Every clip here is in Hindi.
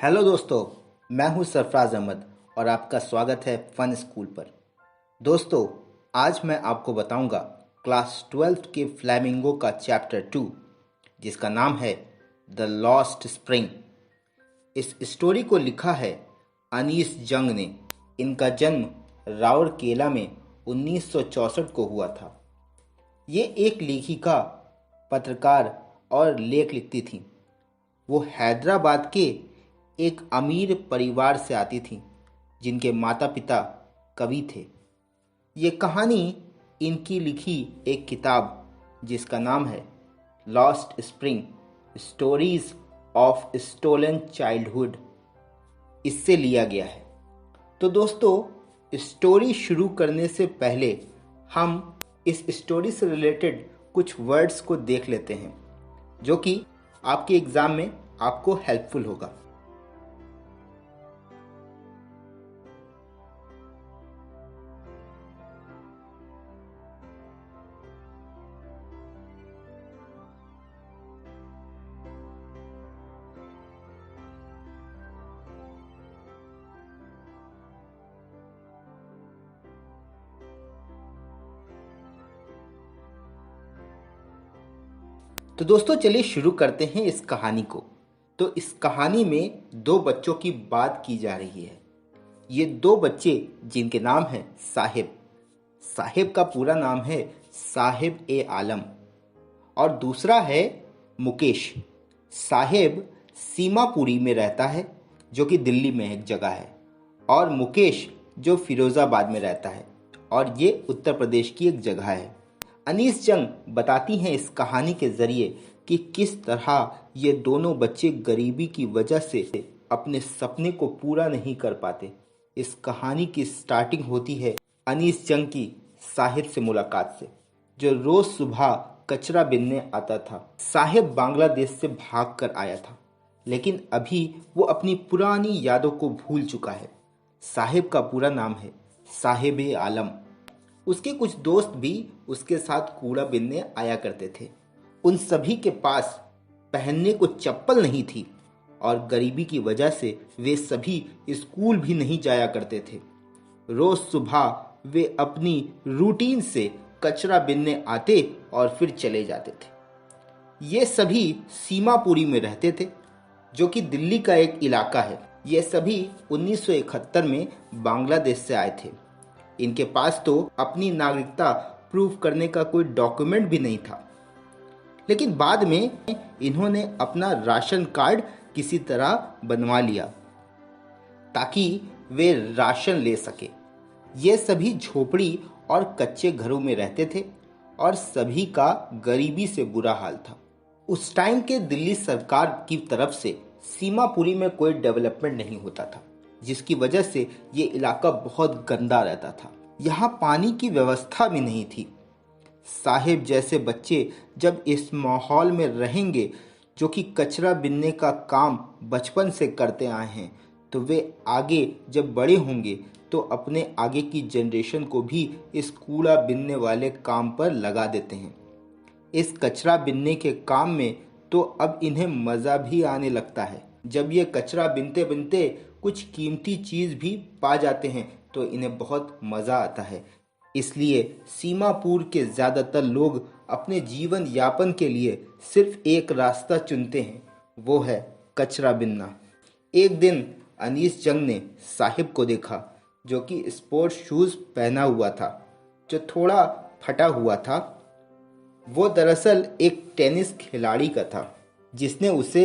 हेलो दोस्तों, मैं हूं सरफराज अहमद और आपका स्वागत है फन स्कूल पर। दोस्तों, आज मैं आपको बताऊंगा क्लास 12 के फ्लैमिंगो का चैप्टर 2, जिसका नाम है द लॉस्ट स्प्रिंग। इस स्टोरी को लिखा है अनीस जंग ने। इनका जन्म राउरकेला में 1964 को हुआ था। ये एक लेखिका, पत्रकार और लेख लिखती थी। वो हैदराबाद के एक अमीर परिवार से आती थी, जिनके माता पिता कवि थे। ये कहानी इनकी लिखी एक किताब, जिसका नाम है Lost Spring, Stories of Stolen Childhood, इससे लिया गया है। तो दोस्तों, स्टोरी शुरू करने से पहले हम इस स्टोरी से रिलेटेड कुछ वर्ड्स को देख लेते हैं, जो कि आपके एग्ज़ाम में आपको हेल्पफुल होगा। तो दोस्तों, चलिए शुरू करते हैं इस कहानी को। तो इस कहानी में दो बच्चों की बात की जा रही है। ये दो बच्चे जिनके नाम हैं साहिब। साहिब का पूरा नाम है साहिब ए आलम, और दूसरा है मुकेश। साहिब सीमापुरी में रहता है, जो कि दिल्ली में एक जगह है, और मुकेश जो फिरोज़ाबाद में रहता है, और ये उत्तर प्रदेश की एक जगह है। अनीस जंग बताती हैं इस कहानी के ज़रिए कि किस तरह ये दोनों बच्चे गरीबी की वजह से अपने सपने को पूरा नहीं कर पाते। इस कहानी की स्टार्टिंग होती है अनीस जंग की साहिब से मुलाकात से, जो रोज़ सुबह कचरा बीनने आता था। साहिब बांग्लादेश से भाग कर आया था, लेकिन अभी वो अपनी पुरानी यादों को भूल चुका है। साहिब का पूरा नाम है साहिब ए आलम। उसके कुछ दोस्त भी उसके साथ कूड़ा बीनने आया करते थे। उन सभी के पास पहनने को चप्पल नहीं थी, और गरीबी की वजह से वे सभी स्कूल भी नहीं जाया करते थे। रोज सुबह वे अपनी रूटीन से कचरा बीनने आते और फिर चले जाते थे। ये सभी सीमापुरी में रहते थे, जो कि दिल्ली का एक इलाका है। ये सभी 1971 में बांग्लादेश से आए थे। इनके पास तो अपनी नागरिकता प्रूव करने का कोई डॉक्यूमेंट भी नहीं था, लेकिन बाद में इन्होंने अपना राशन कार्ड किसी तरह बनवा लिया ताकि वे राशन ले सके। ये सभी झोपड़ी और कच्चे घरों में रहते थे, और सभी का गरीबी से बुरा हाल था। उस टाइम के दिल्ली सरकार की तरफ से सीमापुरी में कोई डेवलपमेंट नहीं होता था, जिसकी वजह से ये इलाका बहुत गंदा रहता था। यहाँ पानी की व्यवस्था भी नहीं थी। साहिब जैसे बच्चे जब इस माहौल में रहेंगे, जो कि कचरा बीनने का काम बचपन से करते आए हैं, तो वे आगे जब बड़े होंगे तो अपने आगे की जनरेशन को भी इस कूड़ा बीनने वाले काम पर लगा देते हैं। इस कचरा बीनने के काम में तो अब इन्हें मज़ा भी आने लगता है। जब ये कचरा बीनते बीनते कुछ कीमती चीज़ भी पा जाते हैं तो इन्हें बहुत मज़ा आता है। इसलिए सीमापुर के ज़्यादातर लोग अपने जीवन यापन के लिए सिर्फ एक रास्ता चुनते हैं, वो है कचरा बीनना। एक दिन अनीस जंग ने साहिब को देखा, जो कि स्पोर्ट्स शूज़ पहना हुआ था, जो थोड़ा फटा हुआ था। वो दरअसल एक टेनिस खिलाड़ी का था, जिसने उसे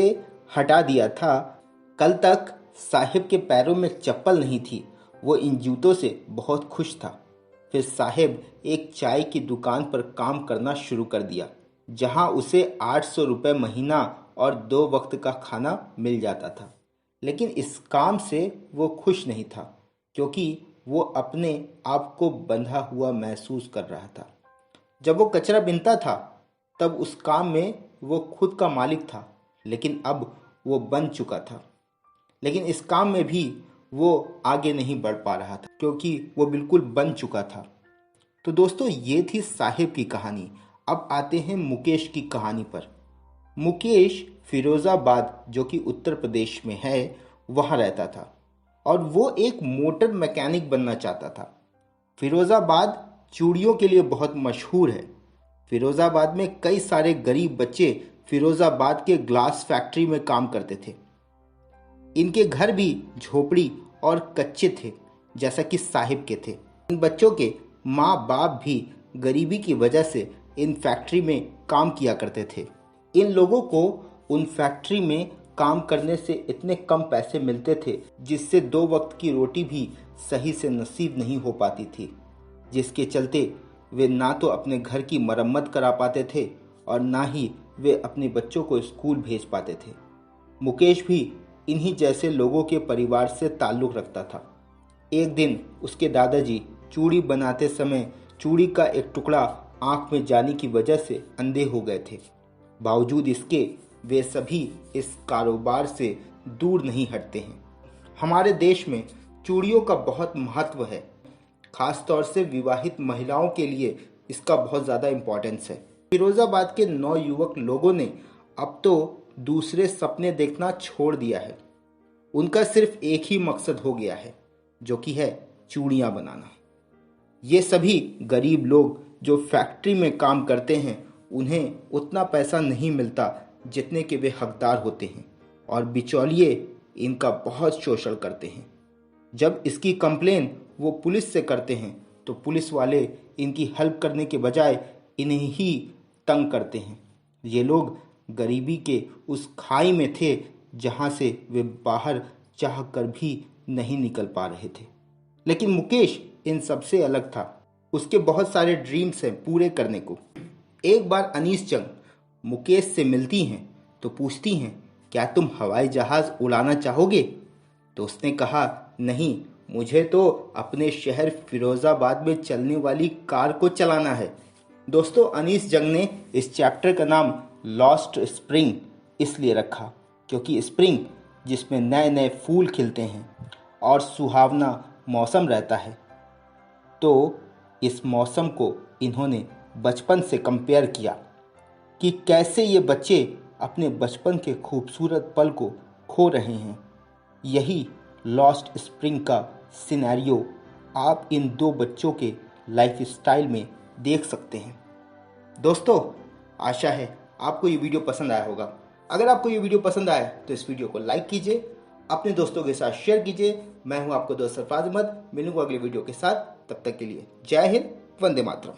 हटा दिया था। कल तक साहिब के पैरों में चप्पल नहीं थी। वो इन जूतों से बहुत खुश था। फिर साहिब एक चाय की दुकान पर काम करना शुरू कर दिया, जहां उसे 800 रुपये महीना और 2 वक्त का खाना मिल जाता था। लेकिन इस काम से वो खुश नहीं था, क्योंकि वो अपने आप को बंधा हुआ महसूस कर रहा था। जब वो कचरा बीनता था, तब उस काम में वो खुद का मालिक था, लेकिन अब वो बन चुका था। लेकिन इस काम में भी वो आगे नहीं बढ़ पा रहा था, क्योंकि वो बिल्कुल बन चुका था। तो दोस्तों, ये थी साहिब की कहानी। अब आते हैं मुकेश की कहानी पर। मुकेश फिरोज़ाबाद, जो कि उत्तर प्रदेश में है, वहाँ रहता था और वो एक मोटर मैकेनिक बनना चाहता था। फिरोज़ाबाद चूड़ियों के लिए बहुत मशहूर है। फिरोज़ाबाद में कई सारे गरीब बच्चे फिरोज़ाबाद के ग्लास फैक्ट्री में काम करते थे। इनके घर भी झोपड़ी और कच्चे थे, जैसा कि साहिब के थे। इन बच्चों के माँ बाप भी गरीबी की वजह से इन फैक्ट्री में काम किया करते थे। इन लोगों को उन फैक्ट्री में काम करने से इतने कम पैसे मिलते थे जिससे 2 वक्त की रोटी भी सही से नसीब नहीं हो पाती थी, जिसके चलते वे ना तो अपने घर की मरम्मत करा पाते थे और ना ही वे अपने बच्चों को स्कूल भेज पाते थे। मुकेश भी इन्हीं जैसे लोगों के परिवार से ताल्लुक़ रखता था। एक दिन उसके दादाजी चूड़ी बनाते समय चूड़ी का एक टुकड़ा आंख में जाने की वजह से अंधे हो गए थे। बावजूद इसके वे सभी इस कारोबार से दूर नहीं हटते हैं। हमारे देश में चूड़ियों का बहुत महत्व है, खास तौर से विवाहित महिलाओं के लिए इसका बहुत ज़्यादा इम्पोर्टेंस है। फिरोज़ाबाद के नौयुवक लोगों ने अब तो दूसरे सपने देखना छोड़ दिया है। उनका सिर्फ एक ही मकसद हो गया है, जो कि है चूड़ियाँ बनाना। ये सभी गरीब लोग जो फैक्ट्री में काम करते हैं, उन्हें उतना पैसा नहीं मिलता जितने के वे हकदार होते हैं और बिचौलिए इनका बहुत शोषण करते हैं। जब इसकी कंप्लेन वो पुलिस से करते हैं तो पुलिस वाले इनकी हेल्प करने के बजाय इन्हें ही तंग करते हैं। ये लोग गरीबी के उस खाई में थे जहाँ से वे बाहर चाह कर भी नहीं निकल पा रहे थे। लेकिन मुकेश इन सबसे अलग था। उसके बहुत सारे ड्रीम्स हैं पूरे करने को। एक बार अनीस जंग मुकेश से मिलती हैं तो पूछती हैं, क्या तुम हवाई जहाज़ उड़ाना चाहोगे? तो उसने कहा, नहीं, मुझे तो अपने शहर फिरोज़ाबाद में चलने वाली कार को चलाना है। दोस्तों, अनीस जंग ने इस चैप्टर का नाम लॉस्ट स्प्रिंग इसलिए रखा क्योंकि स्प्रिंग जिसमें नए नए फूल खिलते हैं और सुहावना मौसम रहता है, तो इस मौसम को इन्होंने बचपन से कंपेयर किया कि कैसे ये बच्चे अपने बचपन के खूबसूरत पल को खो रहे हैं। यही लॉस्ट स्प्रिंग का सिनेरियो आप इन 2 बच्चों के लाइफ स्टाइल में देख सकते हैं। दोस्तों, आशा है आपको ये वीडियो पसंद आया होगा। अगर आपको ये वीडियो पसंद आया तो इस वीडियो को लाइक कीजिए, अपने दोस्तों के साथ शेयर कीजिए। मैं हूं आपका दोस्त सरफराज अहमद। मिलूंगा अगले वीडियो के साथ। तब तक के लिए जय हिंद, वंदे मातरम।